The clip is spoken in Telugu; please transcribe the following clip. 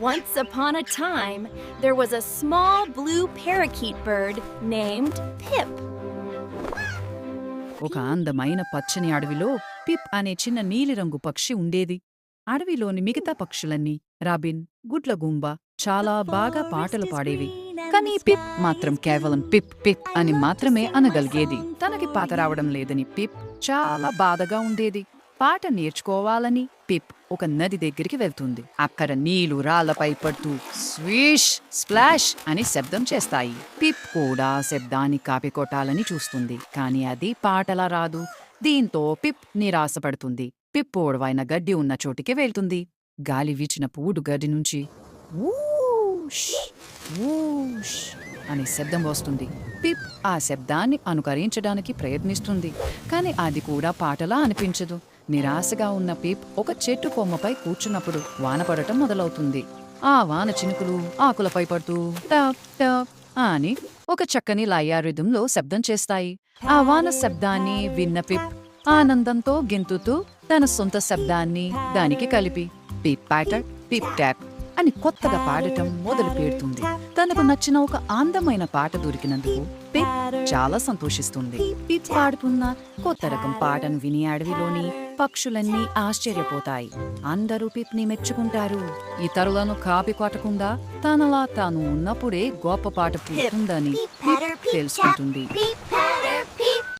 Once upon a time, there was a small blue parakeet bird named Pip. ఒక అందమైన పచ్చని అడవిలో పిప్ అనే చిన్న నీలిరంగు పక్షి ఉండేది. అడవిలోని మిగతా పక్షులన్నీ రాబిన్, గుడ్లగూంబ చాలా బాగా పాటలు పాడేవి. కానీ పిప్ మాత్రం కేవలం పిప్ పిప్ అని మాత్రమే అనగలిగేది. తనకి పాట రావడం లేదని పిప్ చాలా బాధగా ఉండేది. పాట నేర్చుకోవాలని పిప్ ఒక నది దగ్గరికి వెళ్తుంది. అక్కడ నీళ్లు రాళ్లపై పడుతూ స్వీష్ స్ప్లాష్ అని శబ్దం చేస్తాయి. పిప్ కూడా శబ్దాన్ని కాపీకొట్టాలని చూస్తుంది, కానీ అది పాటలా రాదు. దీంతో పిప్ నిరాశపడుతుంది. పిప్ పొడవైన గడ్డి ఉన్న చోటికి వెళ్తుంది. గాలి వీచిన పూడు గడ్డి నుంచి వూష్ వూష్ అనే శబ్దం వస్తుంది. పిప్ ఆ శబ్దాన్ని అనుకరించడానికి ప్రయత్నిస్తుంది, కానీ అది కూడా పాటలా అనిపించదు. నిరాశగా ఉన్న పిప్ ఒక చెట్టు కొమ్మపై కూర్చున్నప్పుడు వాన పడటం మొదలవుతుంది. ఆ వాన చినుకులు ఆకులపై పడుతూ టప్ టప్ అని ఒక చక్కని లయ రిథంలో శబ్దం చేస్తాయి. ఆ వాన శబ్దాన్ని విన్న పిప్ ఆనందంతో గెంతుతూ తన సొంత శబ్దాన్ని దానికి కలిపి పిప్ ప్యాటర్ పిప్ ట్యాప్ అని కొత్తగా పాడటం మొదలు పెడుతుంది. తనకు నచ్చిన ఒక అందమైన పాట దొరికినందుకు పిప్ చాలా సంతోషిస్తుంది. పిప్ పాడుతున్న కొత్త రకం పాటను విని అడవిలోని పక్షులన్నీ ఆశ్చర్యపోతాయి. అందరూ పిప్ ని మెచ్చుకుంటారు. ఇతరులను కాపీ కొట్టకుండా తనలా తాను ఉన్నప్పుడే గొప్ప పాట పుట్టిందని పిప్ తెలుసుకుంటుంది.